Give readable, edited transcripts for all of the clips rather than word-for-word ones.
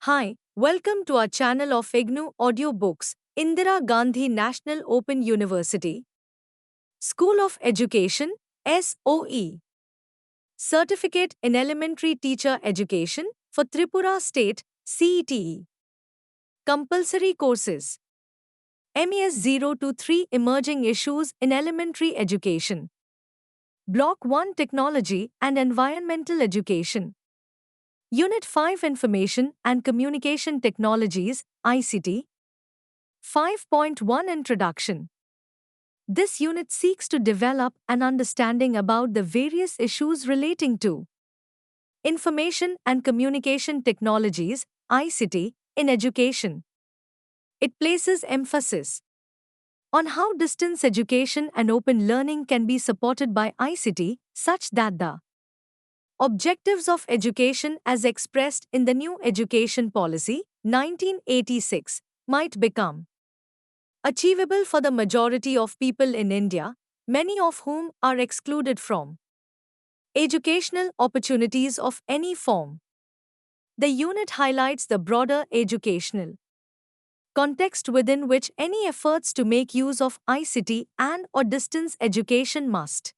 Hi, welcome to our channel of IGNOU Audiobooks, Indira Gandhi National Open University, School of Education, SOE. Certificate in Elementary Teacher Education for Tripura State, CETE. Compulsory courses. MES 0 to 3 Emerging Issues in Elementary Education. Block 1 Technology and Environmental Education. Unit 5 Information and Communication Technologies, ICT. 5.1 Introduction. This unit seeks to develop an understanding about the various issues relating to information and communication technologies, ICT, in education. It places emphasis on how distance education and open learning can be supported by ICT, such that the objectives of education as expressed in the new Education Policy, 1986, might become achievable for the majority of people in India, many of whom are excluded from educational opportunities of any form. The unit highlights the broader educational context within which any efforts to make use of ICT and/or distance education must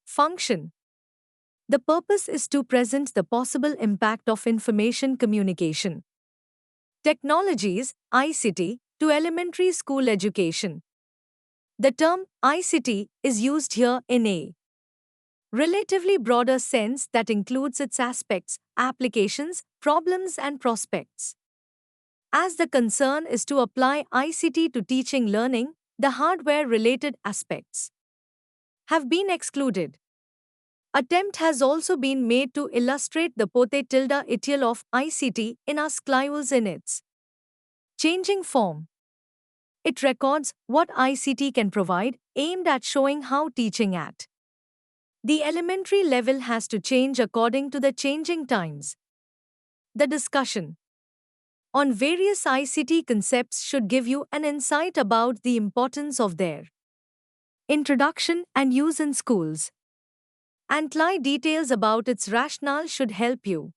function. The purpose is to present the possible impact of information communication technologies, ICT, to elementary school education. The term ICT is used here in a relatively broader sense that includes its aspects, applications, problems, and prospects. As the concern is to apply ICT to teaching learning, the hardware related aspects have been excluded. Attempt has also been made to illustrate the potential of ICT in our schools in its changing form. It records what ICT can provide, aimed at showing how teaching at the elementary level has to change according to the changing times. The discussion on various ICT concepts should give you an insight about the importance of their introduction and use in schools. And details about its rationale should help you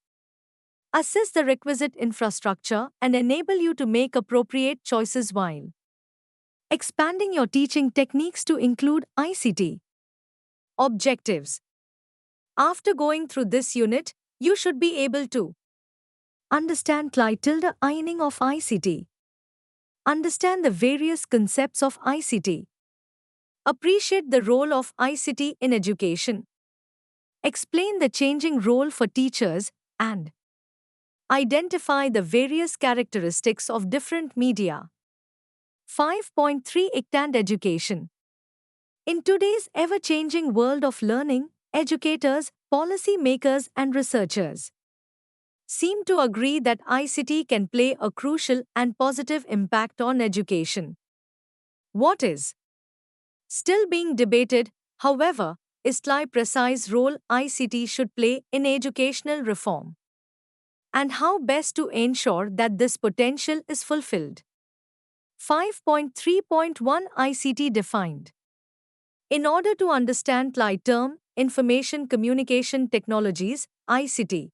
assess the requisite infrastructure and enable you to make appropriate choices while expanding your teaching techniques to include ICT. Objectives. After going through this unit, you should be able to understand ironing of ICT, understand the various concepts of ICT, appreciate the role of ICT in education, explain the changing role for teachers, and identify the various characteristics of different media. 5.3 ICT Education. In today's ever-changing world of learning, educators, policy makers, and researchers seem to agree that ICT can play a crucial and positive impact on education. What is still being debated, however, is the precise role ICT should play in educational reform and how best to ensure that this potential is fulfilled. 5.3.1 ICT defined. In order to understand the term Information Communication Technologies, ICT,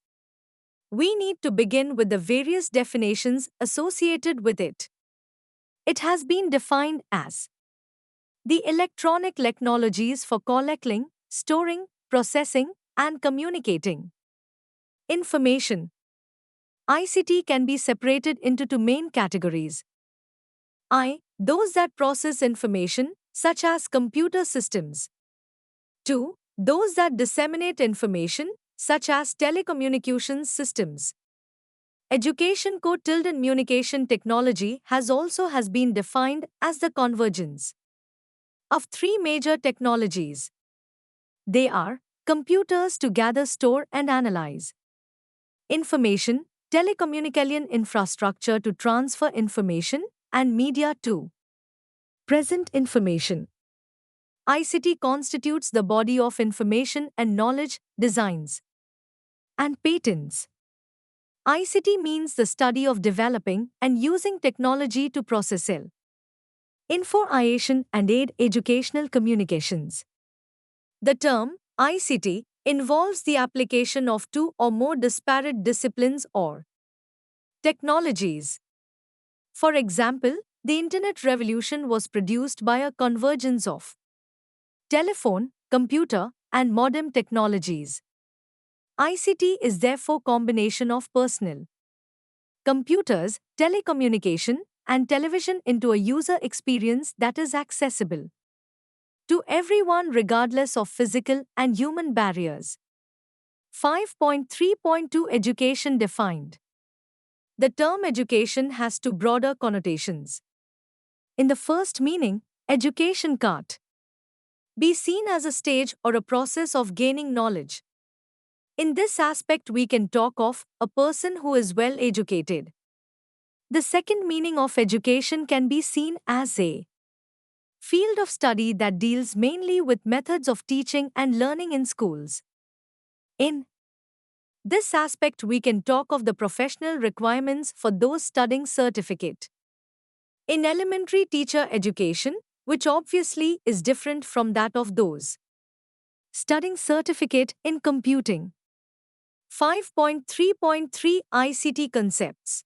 we need to begin with the various definitions associated with it. It has been defined as the electronic technologies for collecting, storing, processing, and communicating information. ICT can be separated into two main categories. Those that process information, such as computer systems. 2. Those that disseminate information, such as telecommunications systems. Education communication technology has been defined as the convergence of three major technologies. They are computers to gather, store, and analyze information, telecommunication infrastructure to transfer information, and media to present information. ICT constitutes the body of information and knowledge, designs, and patents. ICT means the study of developing and using technology to process information and aid educational communications. The term ICT involves the application of two or more disparate disciplines or Technologies. For example, the Internet revolution was produced by a convergence of telephone, computer, and modern technologies. ICT is therefore combination of personal computers, telecommunication, and television into a user experience that is accessible to everyone regardless of physical and human barriers. 5.3.2 Education defined. The term education has two broader connotations. In the first meaning, education can't be seen as a stage or a process of gaining knowledge. In this aspect, we can talk of a person who is well educated. The second meaning of education can be seen as a field of study that deals mainly with methods of teaching and learning in schools. In this aspect, we can talk of the professional requirements for those studying certificate in elementary teacher education, which obviously is different from that of those studying certificate in computing. 5.3.3 ICT concepts.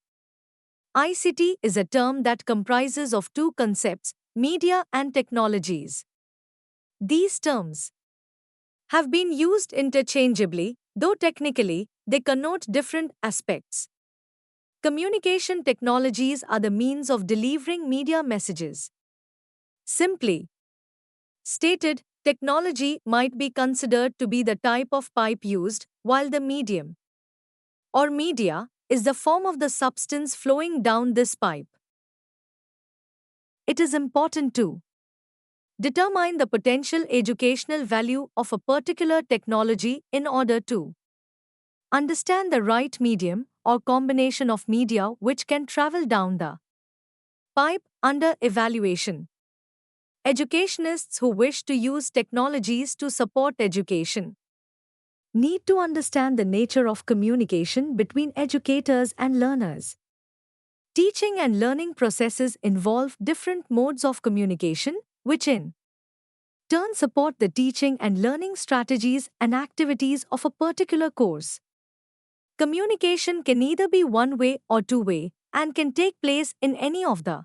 ICT is a term that comprises of two concepts, media and technologies. These terms have been used interchangeably, though technically they connote different aspects. Communication technologies are the means of delivering media messages. Simply stated, technology might be considered to be the type of pipe used, while the medium or media is the form of the substance flowing down this pipe. It is important to determine the potential educational value of a particular technology in order to understand the right medium or combination of media which can travel down the pipe under evaluation. Educationists who wish to use technologies to support education need to understand the nature of communication between educators and learners. Teaching and learning processes involve different modes of communication, which in turn support the teaching and learning strategies and activities of a particular course. Communication can either be one-way or two-way and can take place in any of the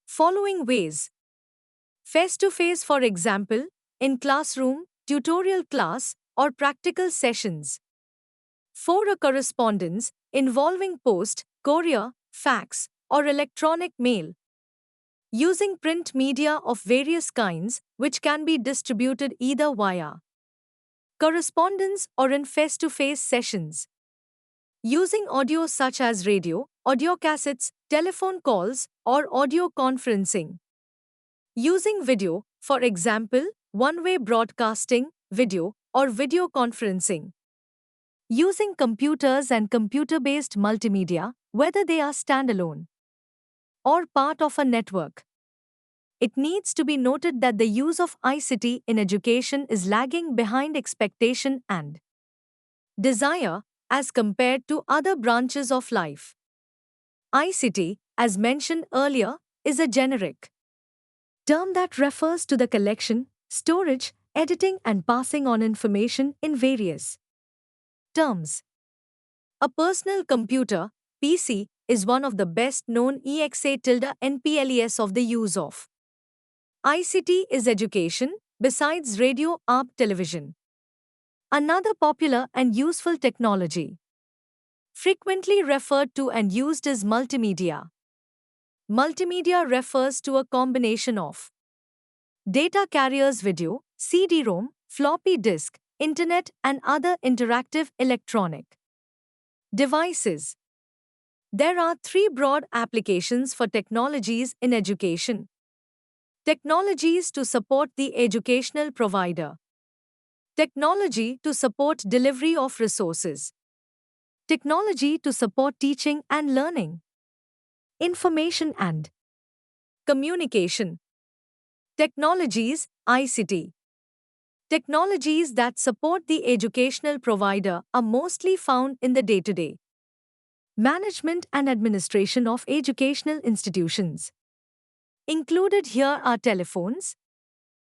following ways. Face-to-face, for example, in classroom, tutorial class, or practical sessions. 4. A correspondence involving post, courier, fax, or electronic mail. Using print media of various kinds, which can be distributed either via correspondence or in face-to-face sessions. Using audio such as radio, audio cassettes, telephone calls, or audio conferencing. Using video, for example, one-way broadcasting, video, or video conferencing. Using computers and computer-based multimedia, whether they are standalone or part of a network. It needs to be noted that the use of ICT in education is lagging behind expectation and desire as compared to other branches of life. ICT, as mentioned earlier, is a generic term that refers to the collection, storage, editing, and passing on information in various terms. A personal computer, PC, is one of the best known EXA-NPLES of the use of ICT is education, besides radio, television. Another popular and useful technology, frequently referred to and used is multimedia. Multimedia refers to a combination of data carriers, video, CD-ROM, floppy disk, internet, and other interactive electronic devices. There are three broad applications for technologies in education. Technologies to support the educational provider. Technology to support delivery of resources. Technology to support teaching and learning. Information and communication. Technologies, ICT. Technologies that support the educational provider are mostly found in the day-to-day management and administration of educational institutions. Included here are telephones,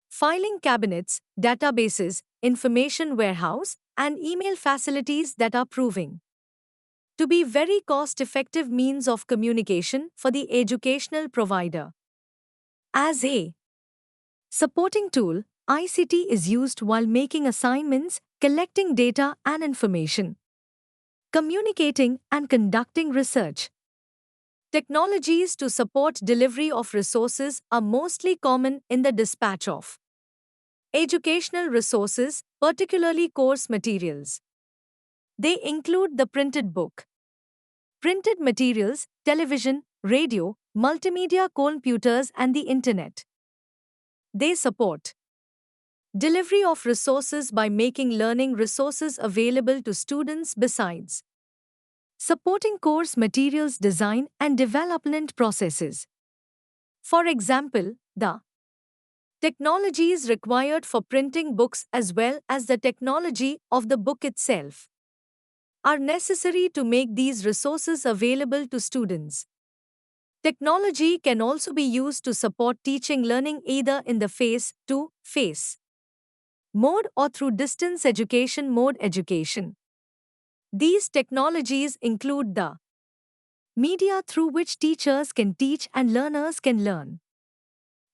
filing cabinets, databases, information warehouse, and email facilities that are proving to be very cost-effective means of communication for the educational provider. As a supporting tool, ICT is used while making assignments, collecting data and information, communicating and conducting research. Technologies to support delivery of resources are mostly common in the dispatch of educational resources, particularly course materials. They include the printed book, printed materials, television, radio, multimedia computers, and the Internet. They support delivery of resources by making learning resources available to students besides supporting course materials design and development processes. For example, the technologies required for printing books as well as the technology of the book itself are necessary to make these resources available to students. Technology can also be used to support teaching learning either in the face-to-face mode or through distance education mode education. These technologies include the media through which teachers can teach and learners can learn.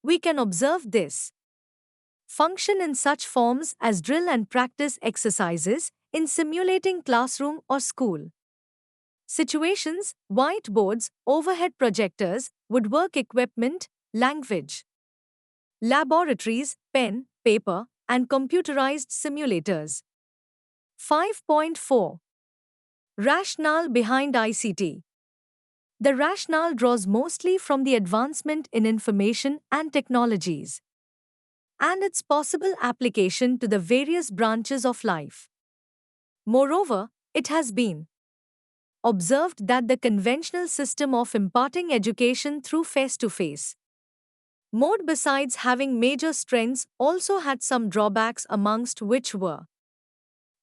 We can observe this function in such forms as drill and practice exercises in simulating classroom or school situations, whiteboards, overhead projectors, woodwork equipment, language laboratories, pen, paper, and computerized simulators. 5.4 Rationale behind ICT. The rationale draws mostly from the advancement in information and technologies and its possible application to the various branches of life. Moreover, it has been observed that the conventional system of imparting education through face-to-face mode, besides having major strengths, also had some drawbacks, amongst which were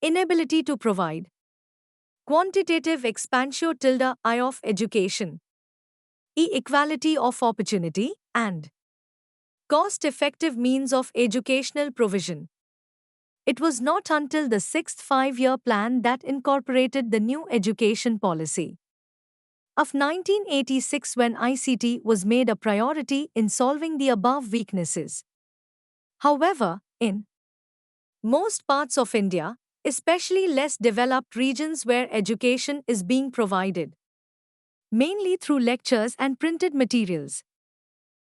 inability to provide quantitative expansio tilde I of education, equality of opportunity, and cost-effective means of educational provision. It was not until the sixth five-year plan that incorporated the new education policy of 1986 when ICT was made a priority in solving the above weaknesses. However, in most parts of India, especially less developed regions where education is being provided mainly through lectures and printed materials,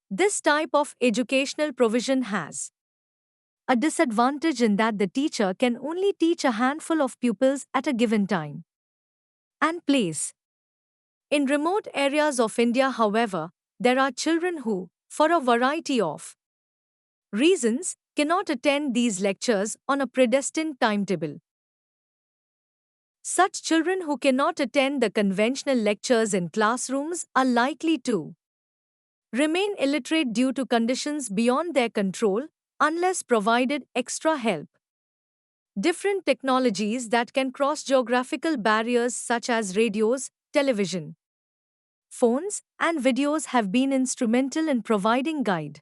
this type of educational provision has a disadvantage in that the teacher can only teach a handful of pupils at a given time and place. In remote areas of India, however, there are children who, for a variety of reasons, cannot attend these lectures on a predestined timetable. Such children who cannot attend the conventional lectures in classrooms are likely to remain illiterate due to conditions beyond their control unless provided extra help. Different technologies that can cross geographical barriers such as radios, television, phones, and videos have been instrumental in providing guide.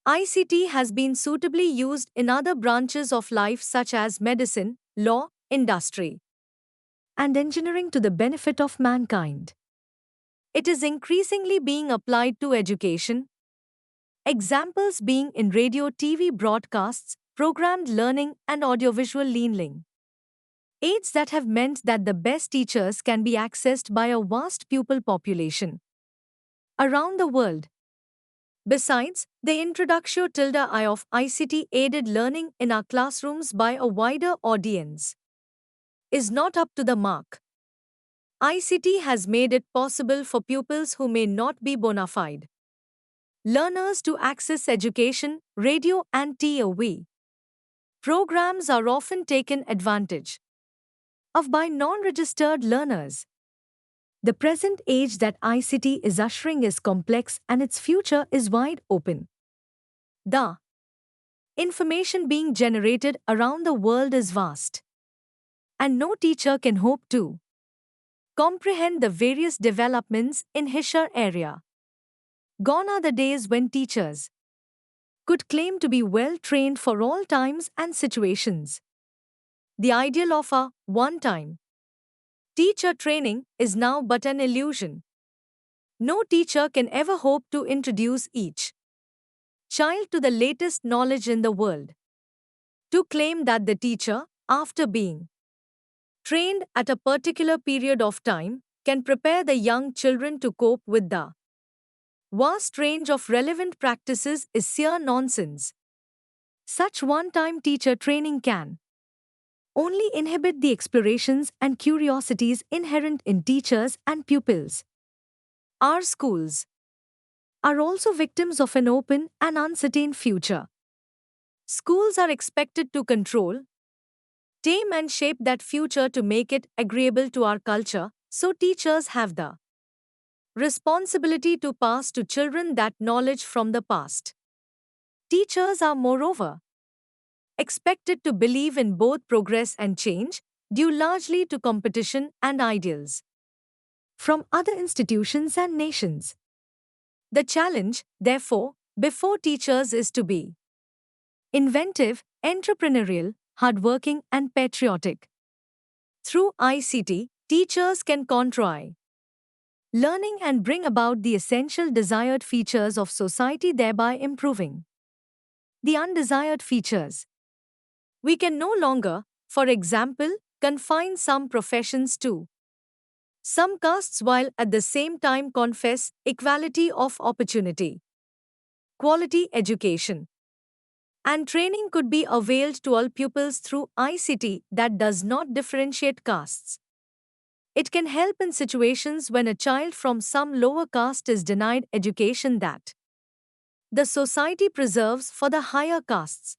ICT has been suitably used in other branches of life such as medicine, law, industry, and engineering to the benefit of mankind. It is increasingly being applied to education, examples being in radio TV broadcasts, programmed learning, and audiovisual learning. Aids that have meant that the best teachers can be accessed by a vast pupil population around the world. Besides, the introduction tilde I of ICT aided learning in our classrooms by a wider audience is not up to the mark. ICT has made it possible for pupils who may not be bona fide learners to access education, radio, and TV programs are often taken advantage of by non-registered learners. The present age that ICT is ushering is complex and its future is wide open. The information being generated around the world is vast, and no teacher can hope to comprehend the various developments in his area. Gone are the days when teachers could claim to be well trained for all times and situations. The ideal of a one-time Teacher training is now but an illusion. No teacher can ever hope to introduce each child to the latest knowledge in the world. To claim that the teacher, after being trained at a particular period of time, can prepare the young children to cope with the vast range of relevant practices is sheer nonsense. Such one-time teacher training can only inhibit the explorations and curiosities inherent in teachers and pupils. Our schools are also victims of an open and uncertain future. Schools are expected to control, tame, and shape that future to make it agreeable to our culture, so teachers have the responsibility to pass to children that knowledge from the past. Teachers are, moreover, expected to believe in both progress and change, due largely to competition and ideals from other institutions and nations. The challenge, therefore, before teachers is to be inventive, entrepreneurial, hardworking, and patriotic. Through ICT, teachers can control learning and bring about the essential desired features of society, thereby improving the undesired features. We can no longer, for example, confine some professions to some castes while at the same time confess equality of opportunity. Quality education and training could be availed to all pupils through ICT that does not differentiate castes. It can help in situations when a child from some lower caste is denied education that the society preserves for the higher castes.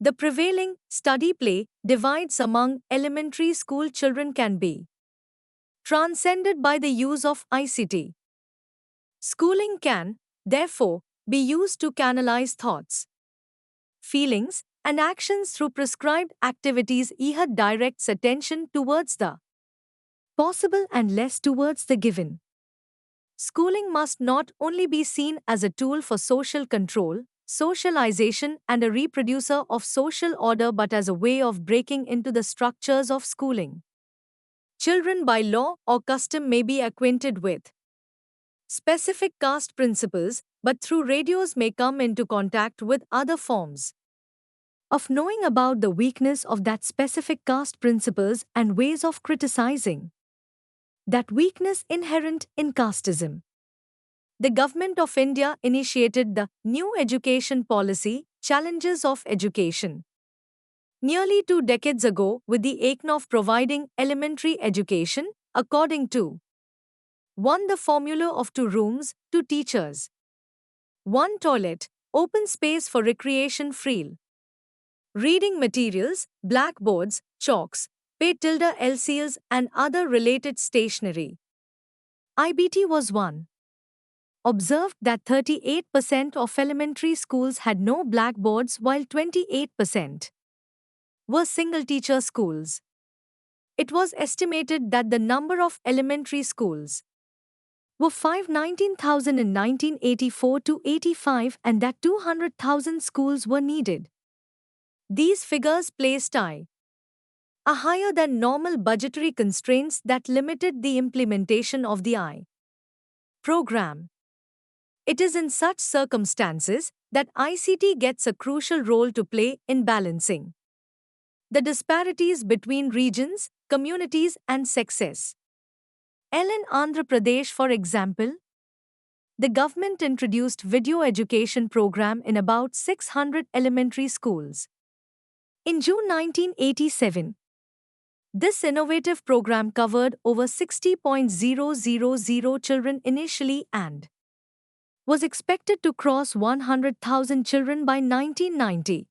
The prevailing study-play divides among elementary school children can be transcended by the use of ICT. Schooling can, therefore, be used to canalize thoughts, feelings, and actions through prescribed activities. It directs attention towards the possible and less towards the given. Schooling must not only be seen as a tool for social control, socialization, and a reproducer of social order but as a way of breaking into the structures of schooling. Children by law or custom may be acquainted with specific caste principles, but through radios may come into contact with other forms of knowing about the weakness of that specific caste principles and ways of criticizing that weakness inherent in casteism. The Government of India initiated the New Education Policy, Challenges of Education, nearly 2 decades ago with the aim of providing elementary education, according to 1. The formula of 2 rooms, 2 teachers, 1 toilet, open space for recreation, free reading materials, blackboards, chalks, LCLs, and other related stationery. IBT was 1. Observed that 38% of elementary schools had no blackboards while 28% were single-teacher schools. It was estimated that the number of elementary schools were 519,000 in 1984 to 85 and that 200,000 schools were needed. These figures placed a higher than normal budgetary constraints that limited the implementation of the program. It is in such circumstances that ICT gets a crucial role to play in balancing the disparities between regions, communities, and sexes. In Andhra Pradesh, for example, the government introduced video education program in about 600 elementary schools. In June 1987, this innovative program covered over 60,000 children initially and was expected to cross 100,000 children by 1990.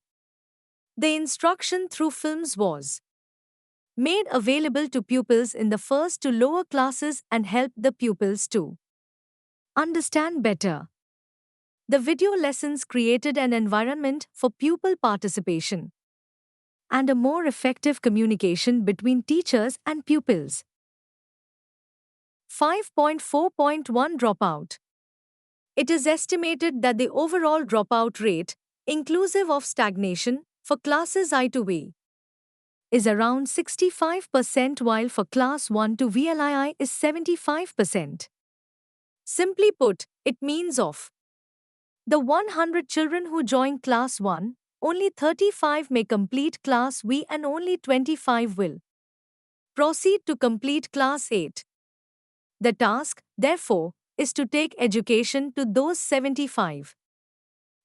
The instruction through films was made available to pupils in the first to lower classes and helped the pupils to understand better. The video lessons created an environment for pupil participation and a more effective communication between teachers and pupils. 5.4.1 Dropout. It is estimated that the overall dropout rate, inclusive of stagnation, for classes I to V, is around 65%, while for Class 1 to VLII is 75%. Simply put, it means of the 100 children who join Class 1, only 35 may complete Class V and only 25 will proceed to complete Class 8. The task, therefore, is to take education to those 75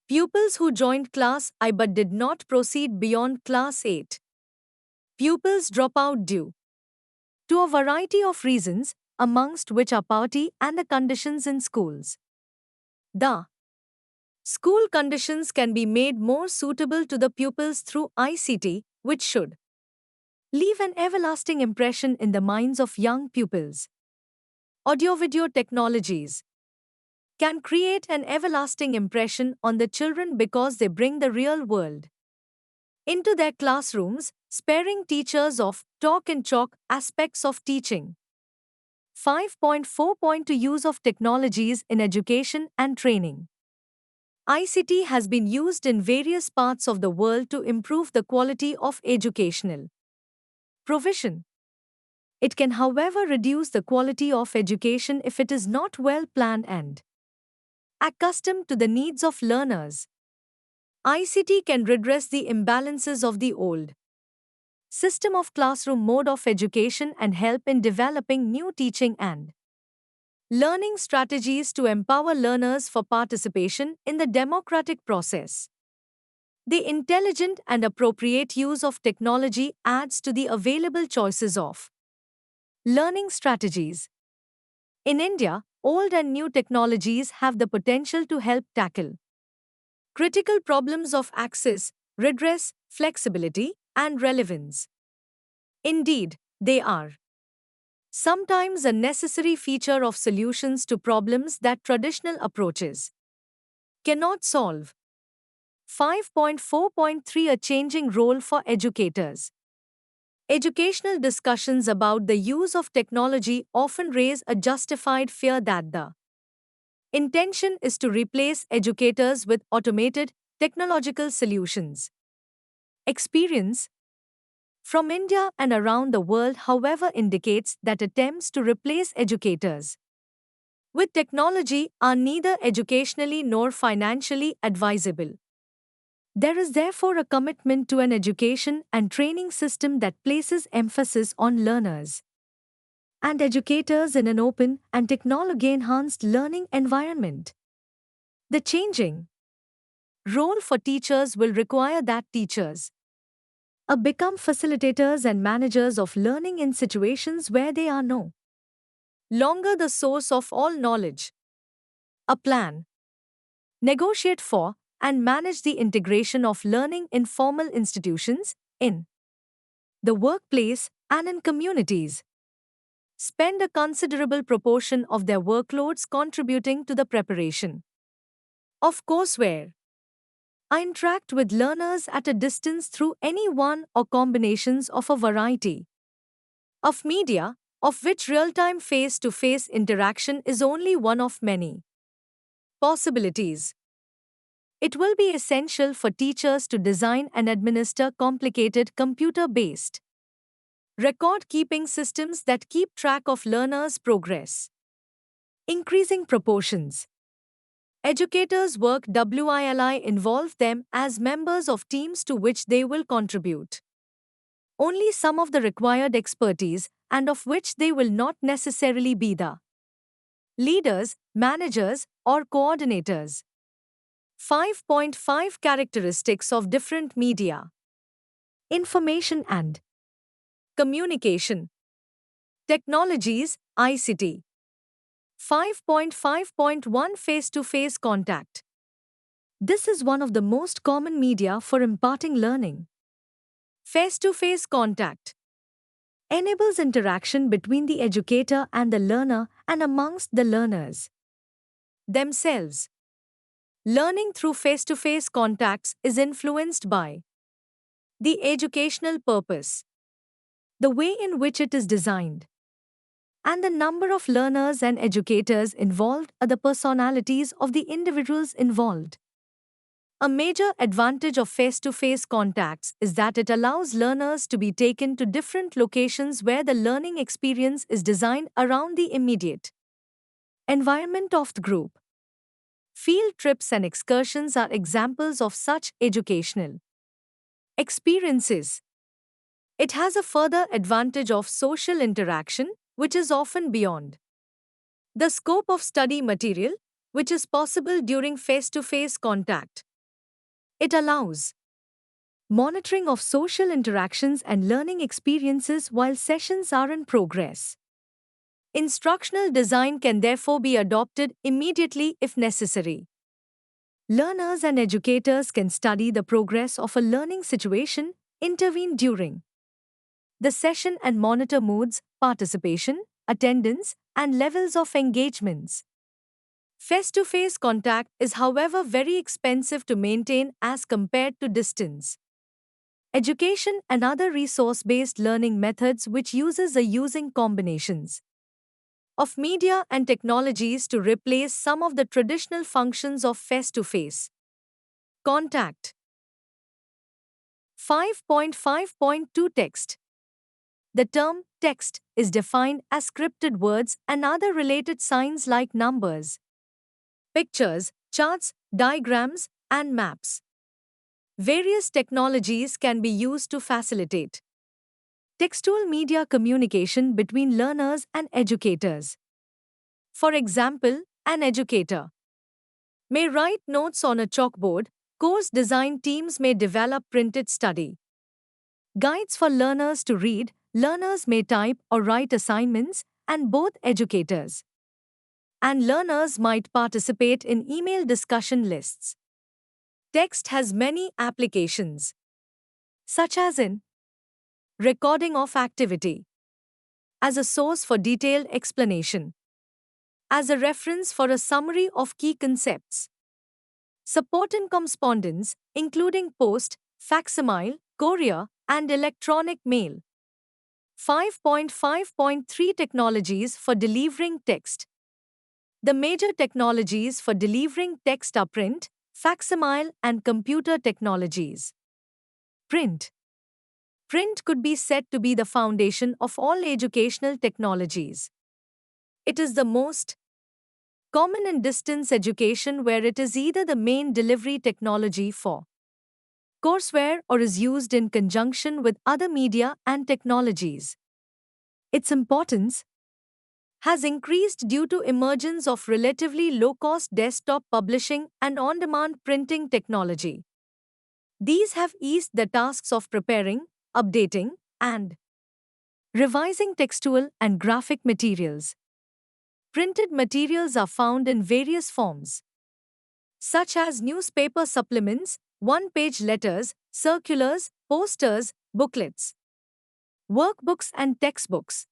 pupils who joined Class I but did not proceed beyond Class 8. Pupils drop out due to a variety of reasons, amongst which are poverty and the conditions in schools. The school conditions can be made more suitable to the pupils through ICT, which should leave an everlasting impression in the minds of young pupils. Audio-video technologies can create an everlasting impression on the children because they bring the real world into their classrooms, sparing teachers of talk and chalk aspects of teaching. 5.4.2 Use of technologies in education and training. ICT has been used in various parts of the world to improve the quality of educational provision. It can, however, reduce the quality of education if it is not well planned and accustomed to the needs of learners. ICT can redress the imbalances of the old system of classroom mode of education and help in developing new teaching and learning strategies to empower learners for participation in the democratic process. The intelligent and appropriate use of technology adds to the available choices of learning strategies. In India, old and new technologies have the potential to help tackle critical problems of access, redress, flexibility, and relevance. Indeed, they are sometimes a necessary feature of solutions to problems that traditional approaches cannot solve. 5.4.3 A changing role for educators. Educational discussions about the use of technology often raise a justified fear that the intention is to replace educators with automated, technological solutions. Experience from India and around the world, however, indicates that attempts to replace educators with technology are neither educationally nor financially advisable. There is therefore a commitment to an education and training system that places emphasis on learners and educators in an open and technology-enhanced learning environment. The changing role for teachers will require that teachers become facilitators and managers of learning in situations where they are no longer the source of all knowledge. A plan, negotiate for, and manage the integration of learning in formal institutions, in the workplace, and in communities. Spend a considerable proportion of their workloads contributing to the preparation of courseware. I interact with learners at a distance through any one or combinations of a variety of media, of which real-time face-to-face interaction is only one of many possibilities. It will be essential for teachers to design and administer complicated computer-based record-keeping systems that keep track of learners' progress. Increasing proportions. Educators' work will involve them as members of teams to which they will contribute only some of the required expertise and of which they will not necessarily be the leaders, managers, or coordinators. 5.5 Characteristics of different media. Information and communication technologies, ICT. 5.5.1 Face-to-face contact. This is one of the most common media for imparting learning. Face-to-face contact enables interaction between the educator and the learner and amongst the learners themselves. Learning through face-to-face contacts is influenced by the educational purpose, the way in which it is designed, and the number of learners and educators involved are the personalities of the individuals involved. A major advantage of face-to-face contacts is that it allows learners to be taken to different locations where the learning experience is designed around the immediate environment of the group. Field trips and excursions are examples of such educational experiences. It has a further advantage of social interaction, which is often beyond the scope of study material, which is possible during face-to-face contact. It allows monitoring of social interactions and learning experiences while sessions are in progress. Instructional design can therefore be adopted immediately if necessary. Learners and educators can study the progress of a learning situation, intervene during the session and monitor moods, participation, attendance, and levels of engagements. Face-to-face contact is, however, very expensive to maintain as compared to distance education and other resource-based learning methods which uses a using combinations of media and technologies to replace some of the traditional functions of face-to-face contact. 5.5.2 Text. The term text is defined as scripted words and other related signs like numbers, pictures, charts, diagrams, and maps. Various technologies can be used to facilitate textual media communication between learners and educators. For example, an educator may write notes on a chalkboard, course design teams may develop printed study guides for learners to read, learners may type or write assignments, and both educators and learners might participate in email discussion lists. Text has many applications, such as in recording of activity, as a source for detailed explanation, as a reference for a summary of key concepts, support in correspondence, including post, facsimile, courier, and electronic mail. 5.5.3 Technologies for delivering text. The major technologies for delivering text are print, facsimile, and computer technologies. Print. Print could be said to be the foundation of all educational technologies. It is the most common in distance education where it is either the main delivery technology for courseware or is used in conjunction with other media and technologies. Its importance has increased due to emergence of relatively low-cost desktop publishing and on-demand printing technology. These have eased the tasks of preparing, updating, and revising textual and graphic materials. Printed materials are found in various forms, such as newspaper supplements, one-page letters, circulars, posters, booklets, workbooks and textbooks.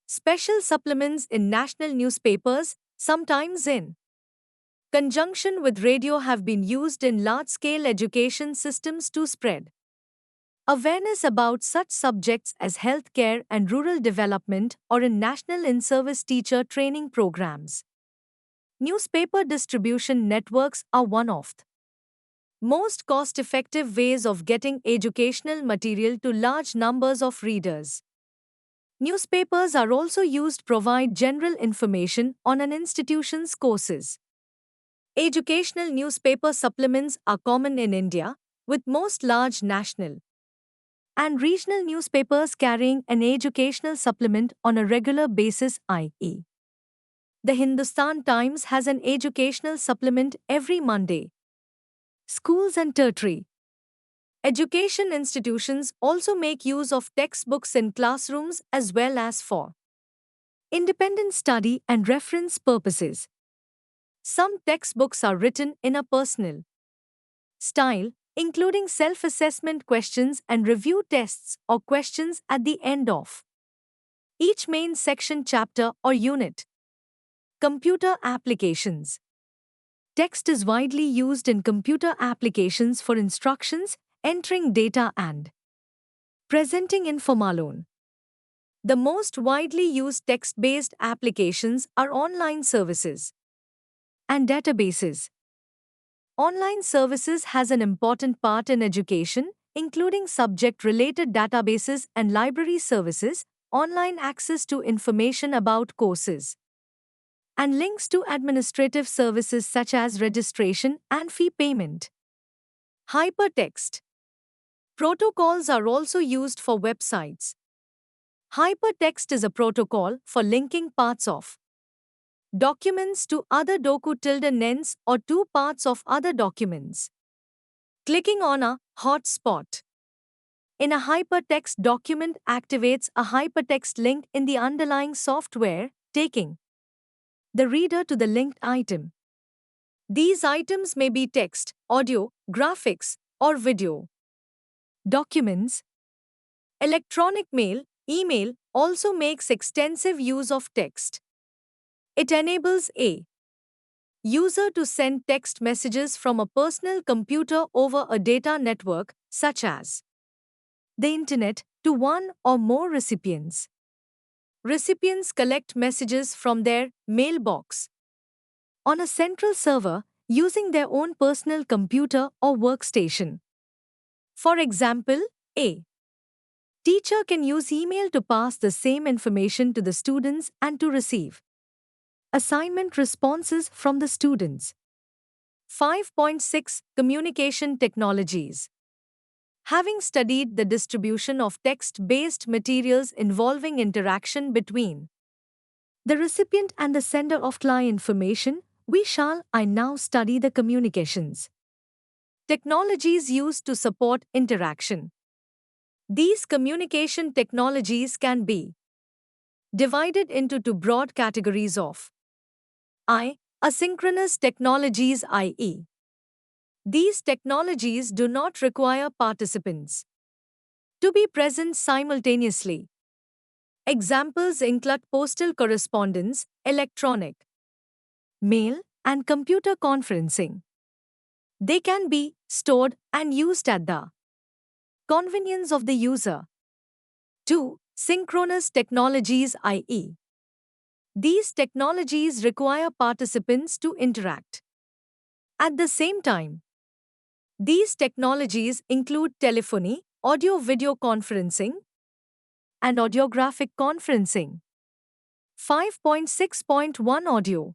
Special supplements in national newspapers, sometimes in conjunction with radio, have been used in large-scale education systems to spread awareness about such subjects as healthcare and rural development or in national in-service teacher training programs. Newspaper distribution networks are one of the most cost-effective ways of getting educational material to large numbers of readers. Newspapers are also used to provide general information on an institution's courses. Educational newspaper supplements are common in India, with most large national and regional newspapers carrying an educational supplement on a regular basis, i.e. The Hindustan Times has an educational supplement every Monday. Schools and tertiary education institutions also make use of textbooks in classrooms as well as for independent study and reference purposes. Some textbooks are written in a personal style, including self-assessment questions and review tests or questions at the end of each main section, chapter, or unit. Computer applications. Text is widely used in computer applications for instructions, entering data, and presenting information. The most widely used text-based applications are online services and databases. Online services has an important part in education, including subject-related databases and library services, online access to information about courses, and links to administrative services such as registration and fee payment. Hypertext protocols are also used for websites. Hypertext is a protocol for linking parts of documents to other docu-nens or two parts of other documents. Clicking on a hotspot in a hypertext document activates a hypertext link in the underlying software, taking the reader to the linked item. These items may be text, audio, graphics, or video. Documents, electronic mail, email also makes extensive use of text. It enables a user to send text messages from a personal computer over a data network, such as the internet, to one or more recipients. Recipients collect messages from their mailbox on a central server using their own personal computer or workstation. For example, a teacher can use email to pass the same information to the students and to receive assignment responses from the students. 5.6 Communication Technologies. Having studied the distribution of text-based materials involving interaction between the recipient and the sender of client information, I now study the communications technologies used to support interaction. These communication technologies can be divided into two broad categories of asynchronous technologies, i.e., these technologies do not require participants to be present simultaneously. Examples include postal correspondence, electronic mail, and computer conferencing. They can be stored and used at the convenience of the user. 2. Synchronous technologies, i.e., these technologies require participants to interact at the same time. These technologies include telephony, audio-video conferencing, and audiographic conferencing. 5.6.1 Audio.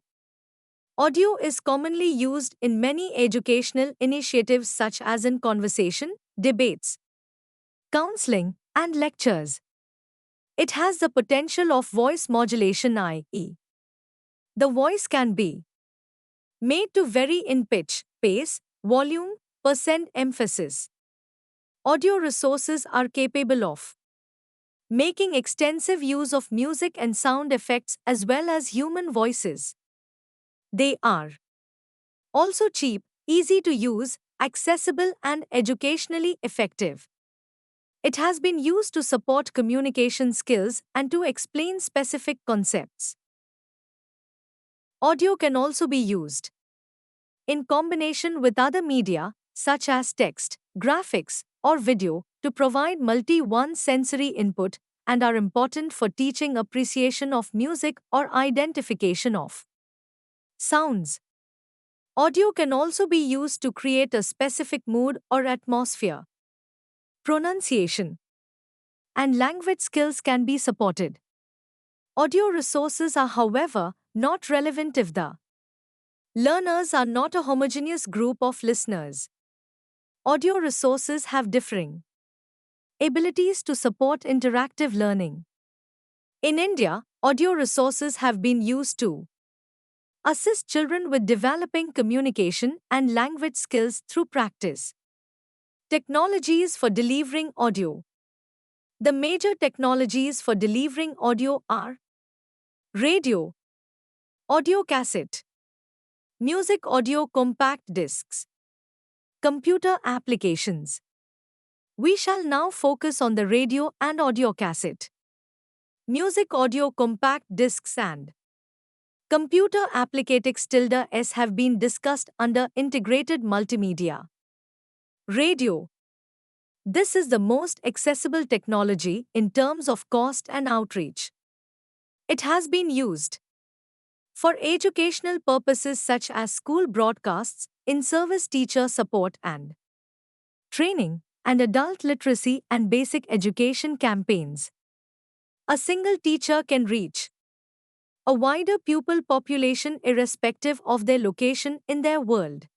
Audio is commonly used in many educational initiatives such as in conversation, debates, counseling, and lectures. It has the potential of voice modulation, i.e., the voice can be made to vary in pitch, pace, volume, percent emphasis. Audio resources are capable of making extensive use of music and sound effects as well as human voices. They are also cheap, easy to use, accessible, and educationally effective. It has been used to support communication skills and to explain specific concepts. Audio can also be used in combination with other media, such as text, graphics, or video, to provide multi-one sensory input and are important for teaching appreciation of music or identification of sounds. Audio can also be used to create a specific mood or atmosphere. Pronunciation and language skills can be supported. Audio resources are, however, not relevant if the learners are not a homogeneous group of listeners. Audio resources have differing abilities to support interactive learning. In India, audio resources have been used to assist children with developing communication and language skills through practice. Technologies for delivering audio. The major technologies for delivering audio are radio, audio cassette, music audio compact discs, computer applications. We shall now focus on the radio and audio cassette, music audio compact discs and computer applications have been discussed under integrated multimedia. Radio. This is the most accessible technology in terms of cost and outreach. It has been used for educational purposes such as school broadcasts, in-service teacher support and training, and adult literacy and basic education campaigns. A single teacher can reach a wider pupil population irrespective of their location in their world.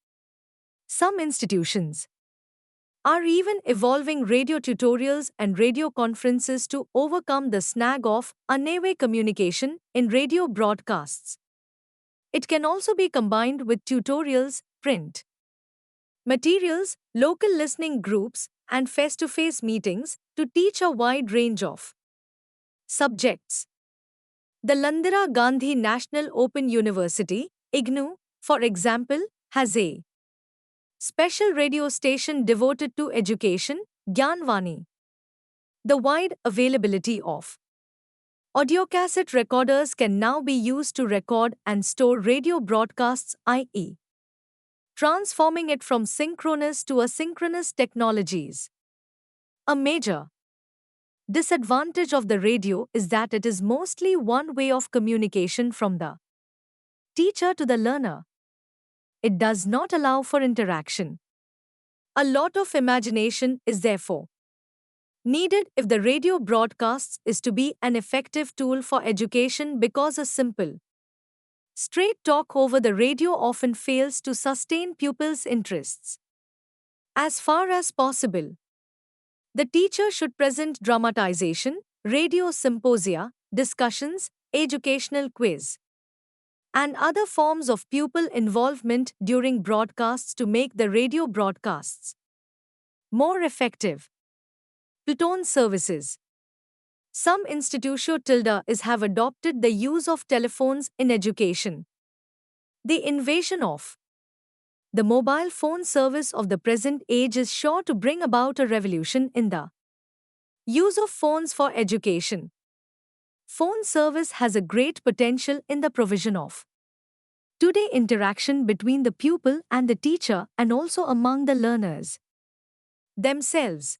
Some institutions are even evolving radio tutorials and radio conferences to overcome the snag of uneven communication in radio broadcasts. It can also be combined with tutorials, print materials, local listening groups, and face-to-face meetings to teach a wide range of subjects. The Landira Gandhi National Open University, IGNOU, for example, has a special radio station devoted to education, Gyanvani. The wide availability of audiocassette recorders can now be used to record and store radio broadcasts, i.e., transforming it from synchronous to asynchronous technologies. A major disadvantage of the radio is that it is mostly one way of communication from the teacher to the learner. It does not allow for interaction. A lot of imagination is therefore needed if the radio broadcasts is to be an effective tool for education because a simple, straight talk over the radio often fails to sustain pupils' interests. As far as possible, the teacher should present dramatization, radio symposia, discussions, educational quiz, and other forms of pupil involvement during broadcasts to make the radio broadcasts more effective. Platoon services. Some institutions have adopted the use of telephones in education. The invasion of the mobile phone service of the present age is sure to bring about a revolution in the use of phones for education. Phone service has a great potential in the provision of today interaction between the pupil and the teacher and also among the learners themselves.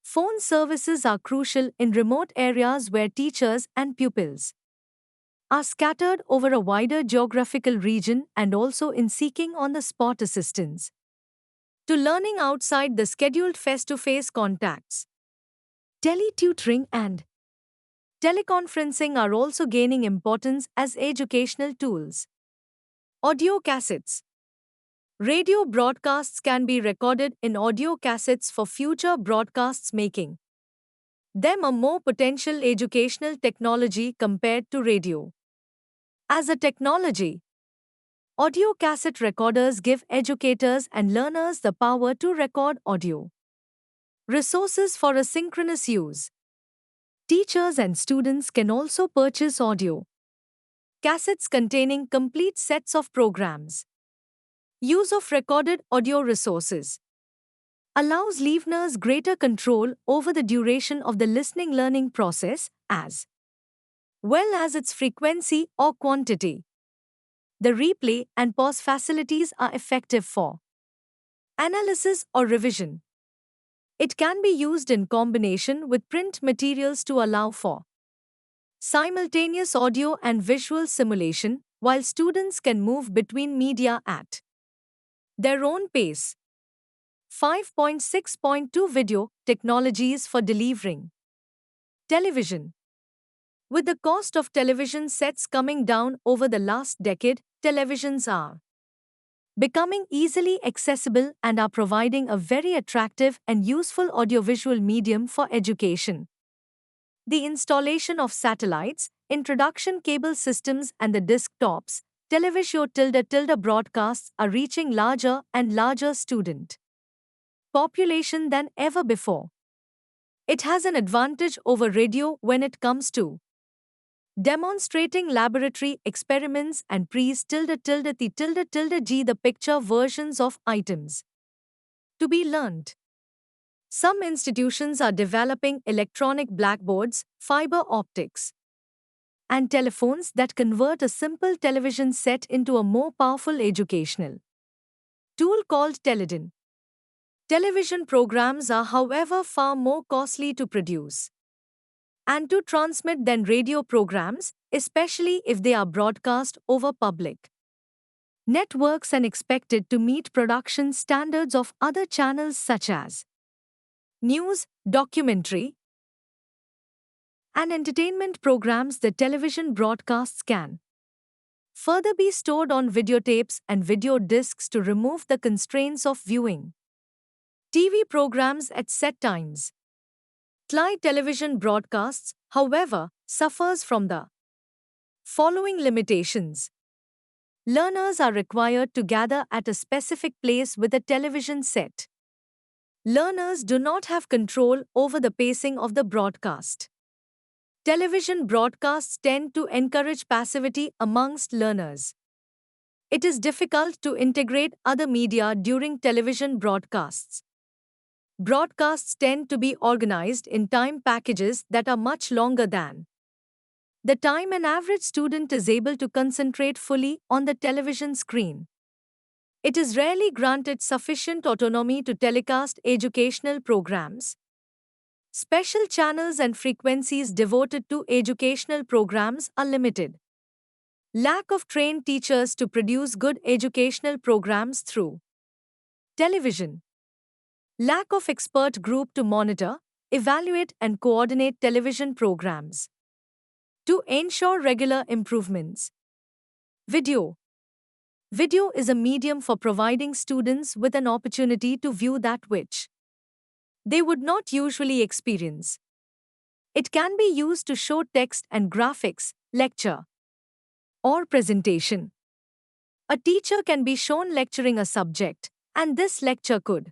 Phone services are crucial in remote areas where teachers and pupils are scattered over a wider geographical region and also in seeking on-the-spot assistance to learning outside the scheduled face-to-face contacts. Teletutoring and teleconferencing are also gaining importance as educational tools. Audio cassettes. Radio broadcasts can be recorded in audio cassettes for future broadcasts, making them a more potential educational technology compared to radio. As a technology, audio cassette recorders give educators and learners the power to record audio resources for asynchronous use. Teachers and students can also purchase audio cassettes containing complete sets of programs. Use of recorded audio resources allows learners greater control over the duration of the listening learning process as well as its frequency or quantity. The replay and pause facilities are effective for analysis or revision. It can be used in combination with print materials to allow for simultaneous audio and visual simulation, while students can move between media at their own pace. 5.6.2 Video technologies for delivering television. With the cost of television sets coming down over the last decade, televisions are becoming easily accessible and are providing a very attractive and useful audiovisual medium for education. The installation of satellites, introduction cable systems and the desktops, television broadcasts are reaching larger and larger student population than ever before. It has an advantage over radio when it comes to demonstrating laboratory experiments and the picture versions of items to be learned. Some institutions are developing electronic blackboards, fiber optics, and telephones that convert a simple television set into a more powerful educational tool called Teledin. Television programs are, however, far more costly to produce and to transmit than radio programs, especially if they are broadcast over public networks and expected to meet production standards of other channels such as news, documentary, and entertainment programs. The television broadcasts can further be stored on videotapes and video discs to remove the constraints of viewing TV programs at set times. Live television broadcasts, however, suffers from the following limitations. Learners are required to gather at a specific place with a television set. Learners do not have control over the pacing of the broadcast. Television broadcasts tend to encourage passivity amongst learners. It is difficult to integrate other media during television broadcasts. Broadcasts tend to be organized in time packages that are much longer than the time an average student is able to concentrate fully on the television screen. It is rarely granted sufficient autonomy to telecast educational programs. Special channels and frequencies devoted to educational programs are limited. Lack of trained teachers to produce good educational programs through television. Lack of expert group to monitor, evaluate, and coordinate television programs to ensure regular improvements. Video. Video is a medium for providing students with an opportunity to view that which they would not usually experience. It can be used to show text and graphics, lecture, or presentation. A teacher can be shown lecturing a subject, and this lecture could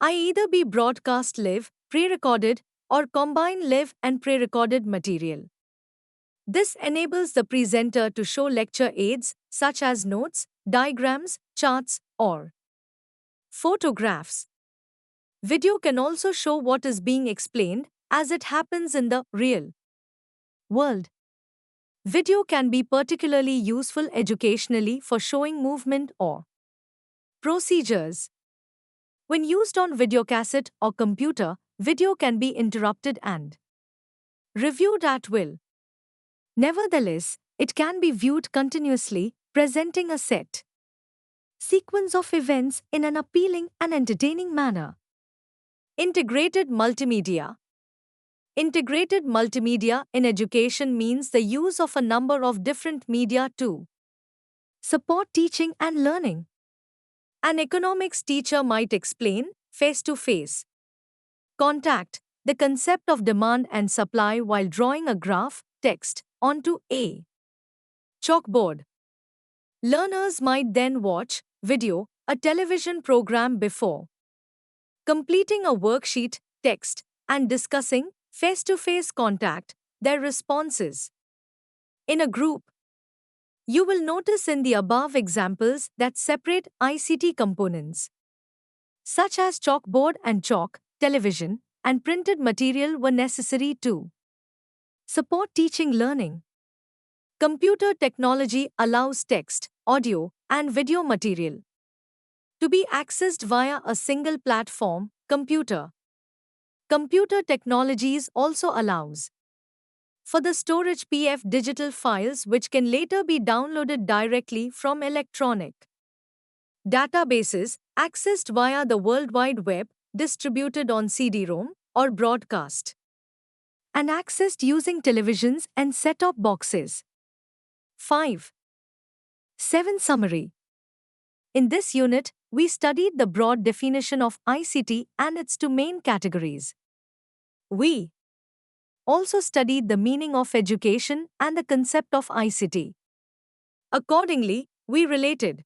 either be broadcast live, pre-recorded, or combine live and pre-recorded material. This enables the presenter to show lecture aids, such as notes, diagrams, charts, or photographs. Video can also show what is being explained as it happens in the real world. Video can be particularly useful educationally for showing movement or procedures. When used on videocassette or computer, video can be interrupted and reviewed at will. Nevertheless, it can be viewed continuously, presenting a set sequence of events in an appealing and entertaining manner. Integrated multimedia. Integrated multimedia in education means the use of a number of different media to support teaching and learning. An economics teacher might explain, face-to-face contact, the concept of demand and supply while drawing a graph, text, onto a chalkboard. Learners might then watch, video, a television program before completing a worksheet, text, and discussing, face-to-face contact, their responses. In a group, you will notice in the above examples that separate ICT components, such as chalkboard and chalk, television, and printed material were necessary to support teaching learning. Computer technology allows text, audio, and video material to be accessed via a single platform, computer. Computer technologies also allows for the storage PF digital files which can later be downloaded directly from electronic databases accessed via the World Wide Web, distributed on CD-ROM or broadcast, and accessed using televisions and set-top boxes. 5. 7. Summary. In this unit, we studied the broad definition of ICT and its two main categories. We also studied the meaning of education and the concept of ICT. Accordingly, we related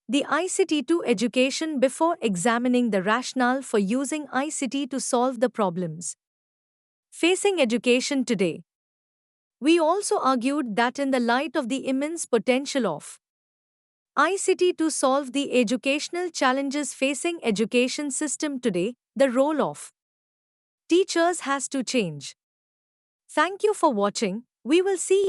the ICT to education before examining the rationale for using ICT to solve the problems facing education today. We also argued that in the light of the immense potential of ICT to solve the educational challenges facing education system today, the role of teachers has to change. Thank you for watching. We will see